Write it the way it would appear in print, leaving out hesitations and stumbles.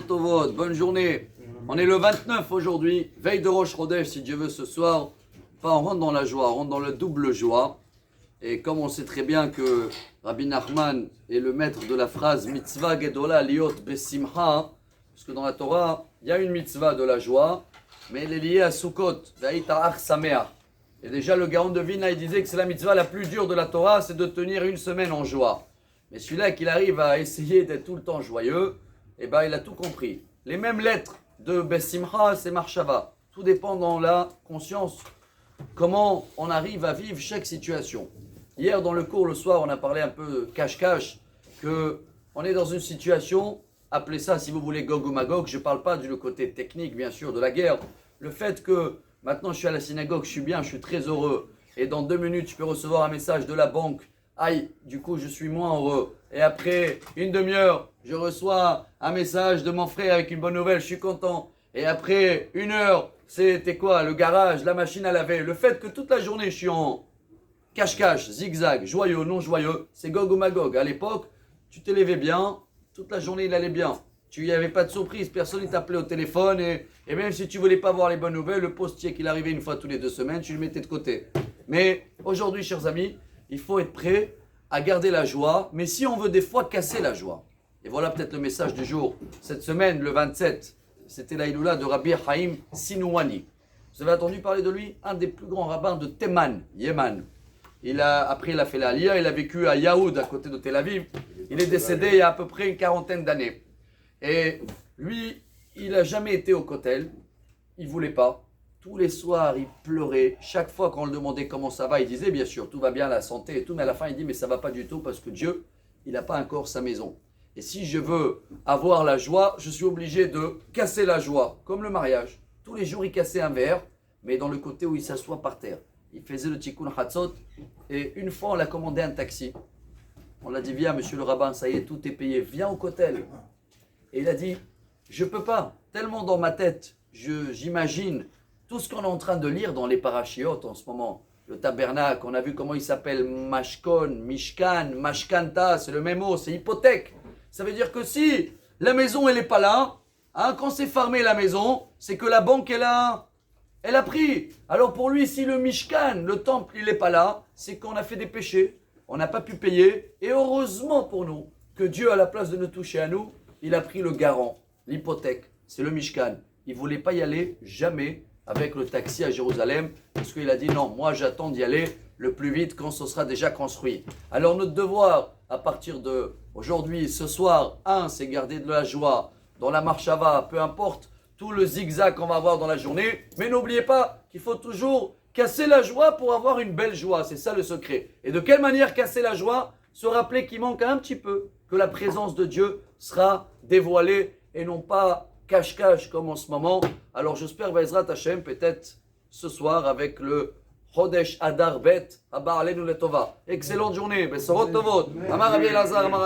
Tovot, bonne journée. On est le 29 aujourd'hui, veille de Rosh Chodesh, si Dieu veut, ce soir. Enfin, on rentre dans la joie, on rentre dans la double joie. Et comme on sait très bien que Rabbi Nachman est le maître de la phrase mitzvah gedola liot besimha, parce que dans la Torah, il y a une mitzvah de la joie, mais elle est liée à Sukkot, ve'ita'ach sameach. Et déjà, le Gaon de Vilna, il disait que c'est la mitzvah la plus dure de la Torah, c'est de tenir une semaine en joie. Mais celui-là, qu'il arrive à essayer d'être tout le temps joyeux, eh ben, il a tout compris. Les mêmes lettres de Besimcha, c'est Marshava. Tout dépend dans la conscience, comment on arrive à vivre chaque situation. Hier, dans le cours, le soir, on a parlé un peu cache-cache, qu'on est dans une situation, appelez ça, si vous voulez, Gog ou Magog. Je ne parle pas du côté technique, bien sûr, de la guerre. Le fait que maintenant, je suis à la synagogue, je suis bien, je suis très heureux. Et dans 2 minutes, je peux recevoir un message de la banque. Aïe, du coup, je suis moins heureux. Et après une demi-heure, je reçois un message de mon frère avec une bonne nouvelle, je suis content. Et après 1 heure, c'était quoi? Le garage, la machine à laver. Le fait que toute la journée, je suis en cache-cache, zigzag, joyeux, non joyeux, c'est Gog ou Magog. À l'époque, tu te levais bien, toute la journée, il allait bien. Tu n'y avais pas de surprise, personne ne t'appelait au téléphone. Et même si tu ne voulais pas voir les bonnes nouvelles, le postier qu'il arrivait une fois tous les 2 semaines, tu le mettais de côté. Mais aujourd'hui, chers amis, il faut être prêt à garder la joie, mais si on veut des fois casser la joie. Et voilà peut-être le message du jour. Cette semaine, le 27, c'était la Iloula de Rabbi Haim Sinouani. Vous avez entendu parler de lui? Un des plus grands rabbins de Théman, Yéman. Après, il a fait la Aliyah, il a vécu à Yaoud, à côté de Tel Aviv. Il est décédé il y a à peu près une 40aine d'années. Et lui, il n'a jamais été au Kotel. Il ne voulait pas. Tous les soirs, il pleurait. Chaque fois qu'on le demandait comment ça va, il disait bien sûr, tout va bien, la santé et tout. Mais à la fin, il dit, mais ça ne va pas du tout parce que Dieu, il n'a pas encore sa maison. Et si je veux avoir la joie, je suis obligé de casser la joie. Comme le mariage. Tous les jours, il cassait un verre, mais dans le côté où il s'assoit par terre. Il faisait le tikkun hatzot. Et une fois, on l'a commandé un taxi. On l'a dit, viens, monsieur le rabbin, ça y est, tout est payé. Viens au Kotel. Et il a dit, je ne peux pas. Tellement dans ma tête, j'imagine tout ce qu'on est en train de lire dans les parachiotes en ce moment, le tabernacle, on a vu comment il s'appelle Mashkon, Mishkan, Mashkanta, c'est le même mot, c'est hypothèque. Ça veut dire que si la maison elle n'est pas là, hein, quand c'est fermé la maison, c'est que la banque elle a pris. Alors pour lui, si le Mishkan, le temple, il n'est pas là, c'est qu'on a fait des péchés, on n'a pas pu payer. Et heureusement pour nous, que Dieu, à la place de nous toucher à nous, il a pris le garant, l'hypothèque, c'est le Mishkan. Il ne voulait pas y aller, jamais, avec le taxi à Jérusalem, parce qu'il a dit non, moi j'attends d'y aller le plus vite quand ce sera déjà construit. Alors notre devoir, à partir de aujourd'hui, ce soir, c'est garder de la joie dans la marshava, peu importe tout le zigzag qu'on va avoir dans la journée, mais n'oubliez pas qu'il faut toujours casser la joie pour avoir une belle joie, c'est ça le secret. Et de quelle manière casser la joie? Se rappeler qu'il manque un petit peu, que la présence de Dieu sera dévoilée et non pas cache-cache comme en ce moment. Alors j'espère, Bezrat Hashem, peut-être ce soir avec le Chodesh Adar Bet, Abba Alenu Letova. Excellente journée, Besorot Tovot. Amar Rabbi Elazar, Amar Rabbi